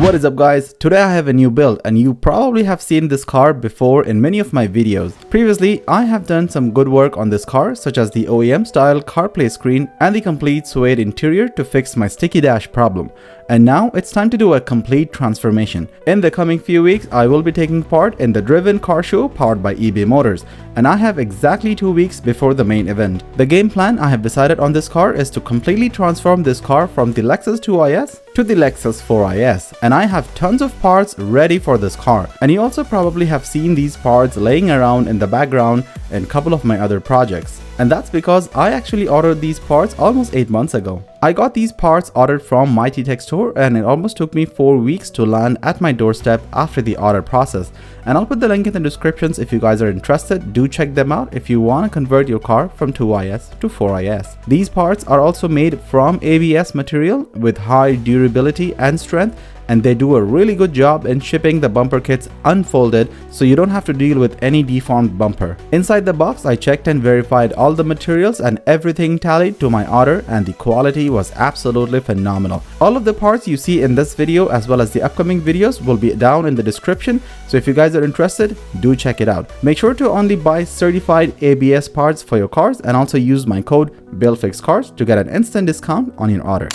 What is up guys, today I have a new build and you probably have seen this car before in many of my videos. Previously, I have done some good work on this car such as the OEM style CarPlay screen and the complete suede interior to fix my sticky dash problem. And now it's time to do a complete transformation. In the coming few weeks, I will be taking part in the driven car show powered by eBay Motors, and I have exactly 2 weeks before the main event. The game plan I have decided on this car is to completely transform this car from the Lexus IS to the Lexus IS, and I have tons of parts ready for this car. And you also probably have seen these parts laying around in the background in a couple of my other projects. And that's because I actually ordered these parts almost 8 months ago. I got these parts ordered from Mighty Tech Store and it almost took me 4 weeks to land at my doorstep after the order process. And I'll put the link in the descriptions if you guys are interested. Do check them out if you want to convert your car from 2IS to 4IS. These parts are also made from ABS material with high durability and strength, and they do a really good job in shipping the bumper kits unfolded so you don't have to deal with any deformed bumper. Inside the box, I checked and verified all the materials and everything tallied to my order, and the quality was absolutely phenomenal. All of the parts you see in this video as well as the upcoming videos will be down in the description, so if you guys are interested, do check it out. Make sure to only buy certified ABS parts for your cars and also use my code BillFixCars to get an instant discount on your order.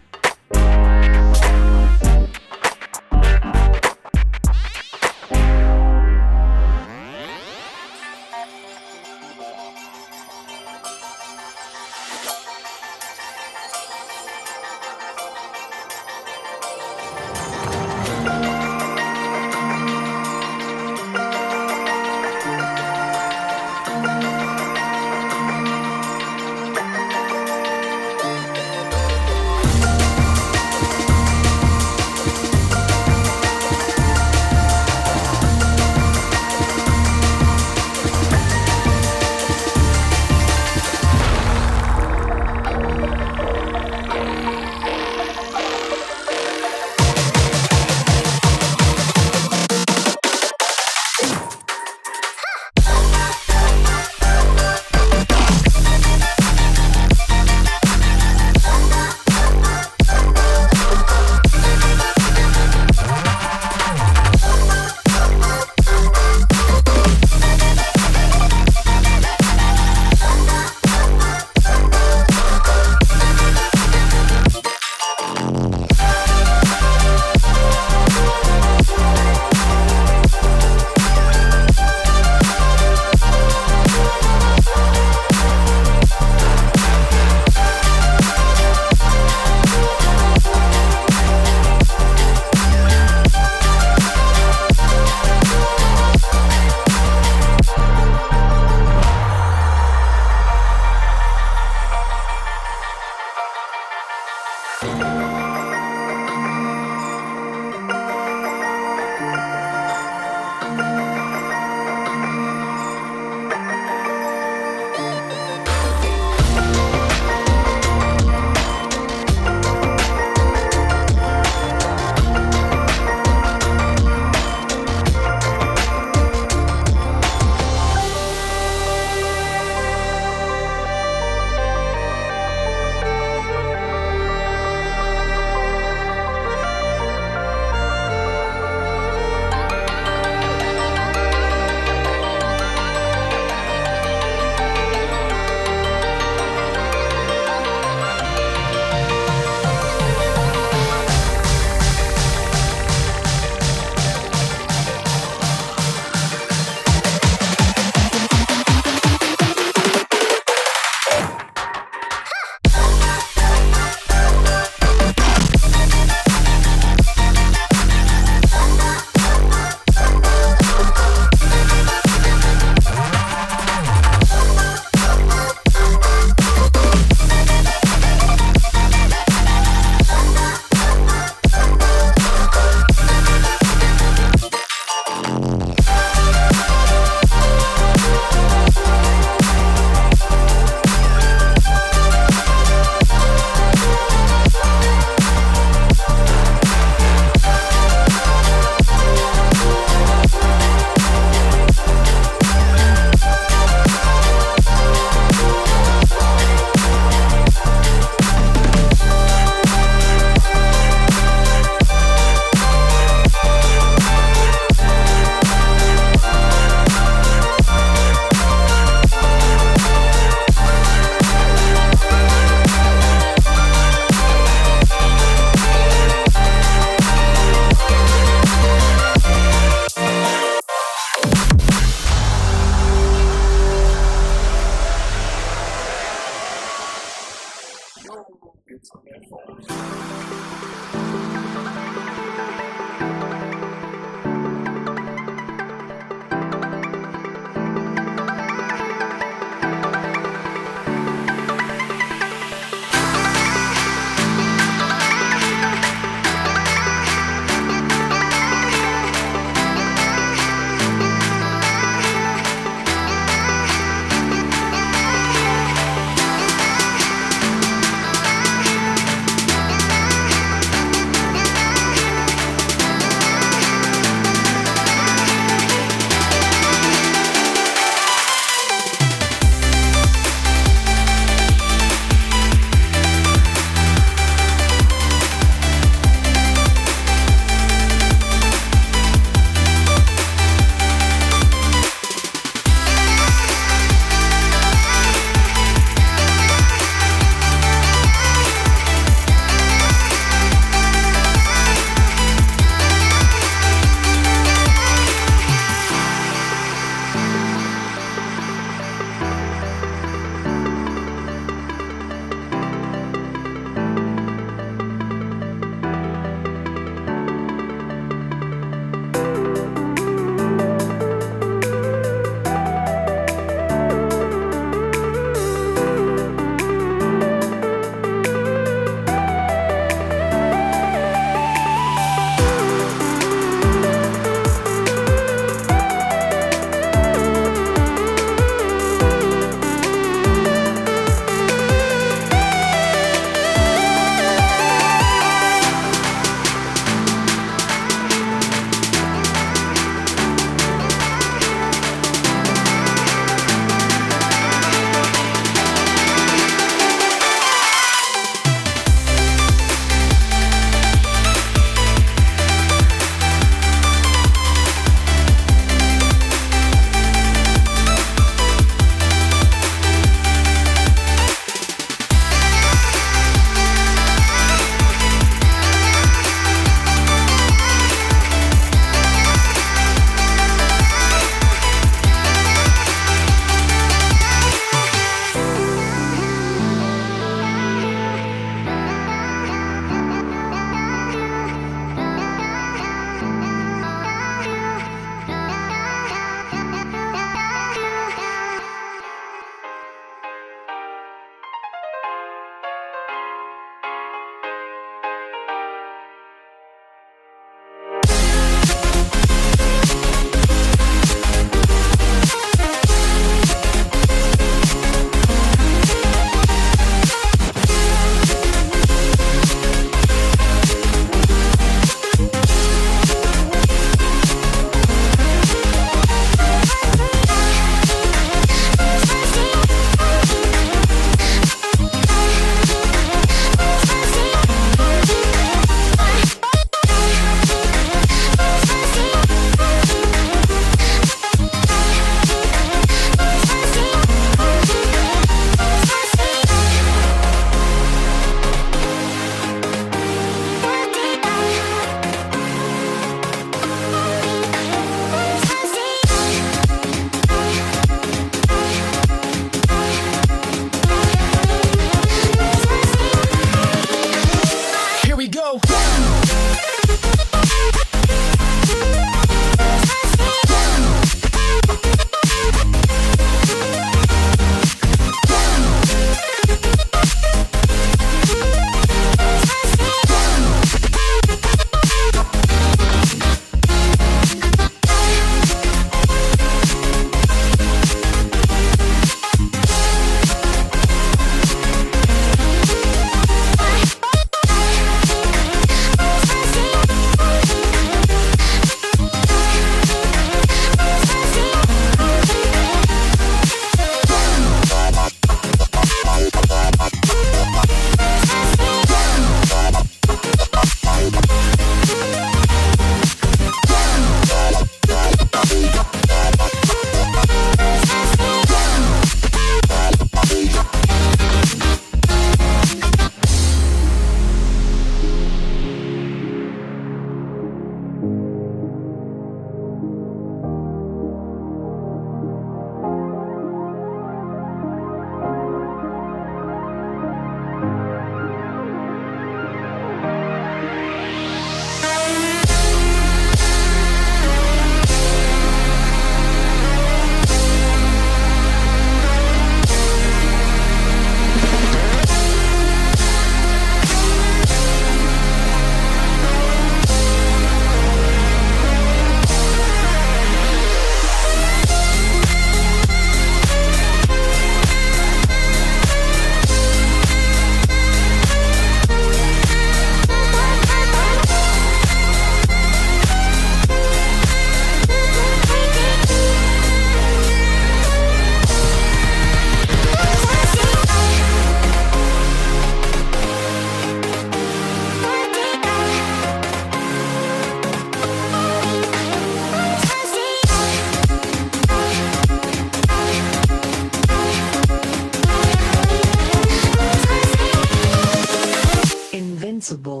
possible.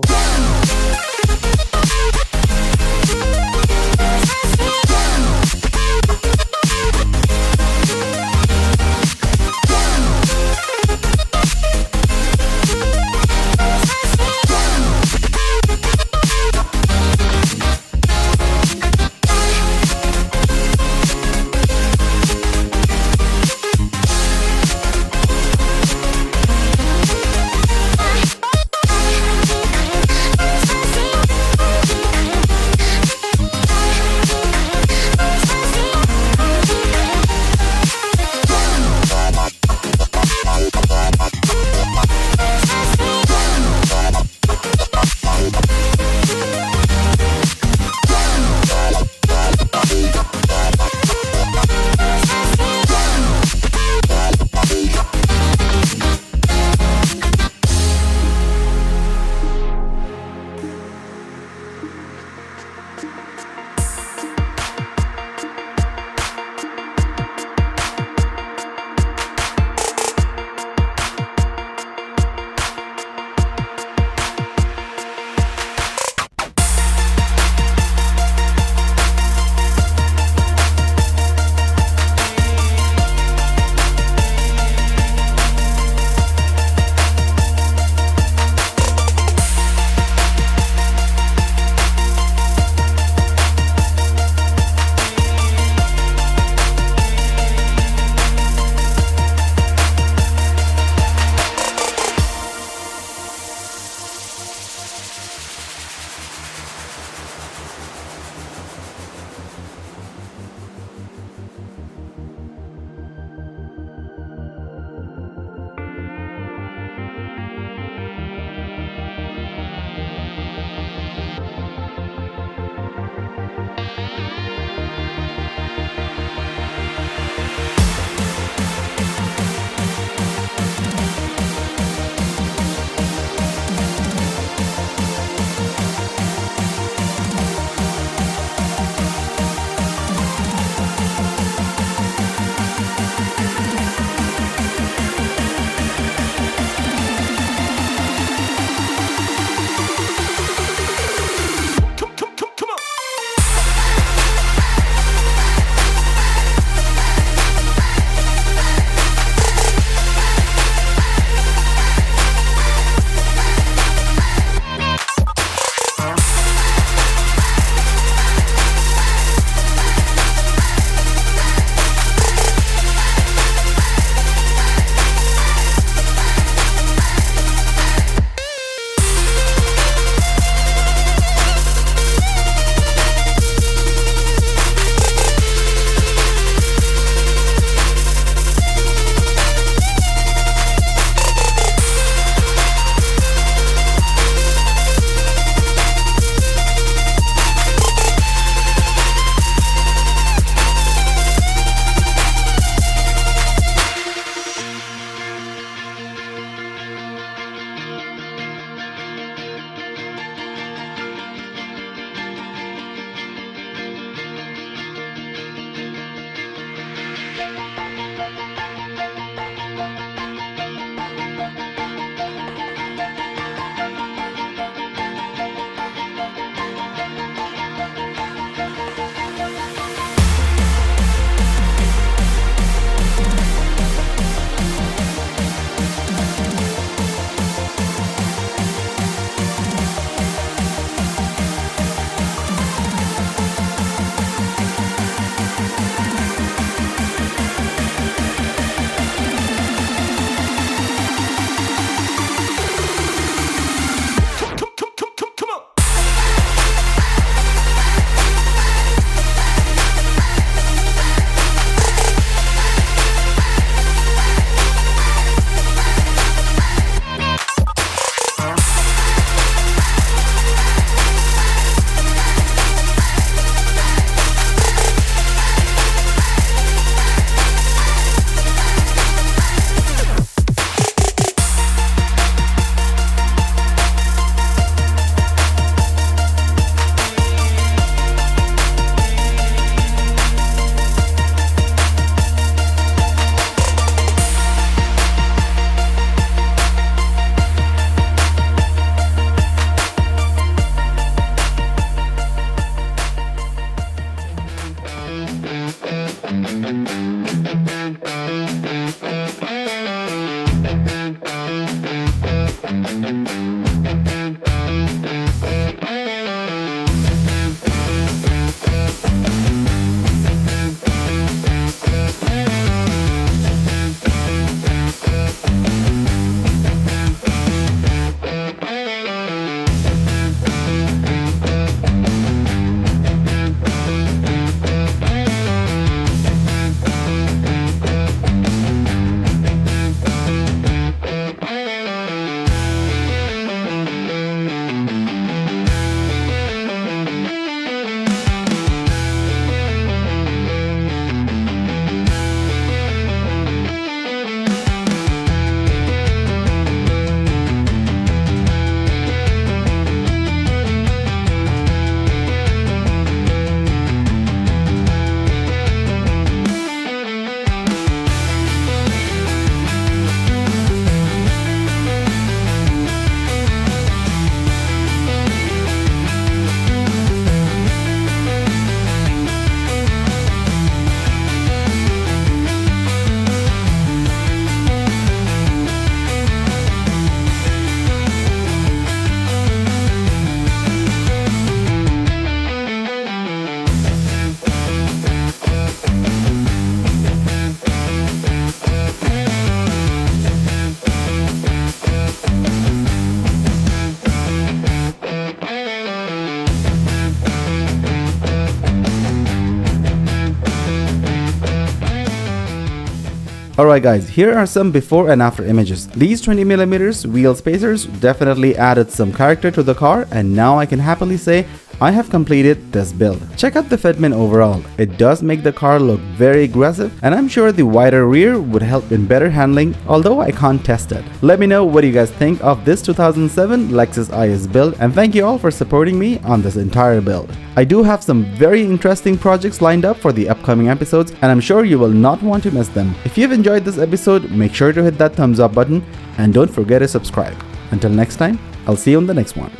Alright guys, here are some before and after images. These 20mm wheel spacers definitely added some character to the car, and now I can happily say I have completed this build. Check out the fitment overall. It does make the car look very aggressive, and I'm sure the wider rear would help in better handling, although I can't test it. Let me know what you guys think of this 2007 Lexus IS build, and thank you all for supporting me on this entire build. I do have some very interesting projects lined up for the upcoming episodes, and I'm sure you will not want to miss them. If you've enjoyed this episode, make sure to hit that thumbs up button and don't forget to subscribe. Until next time, I'll see you on the next one.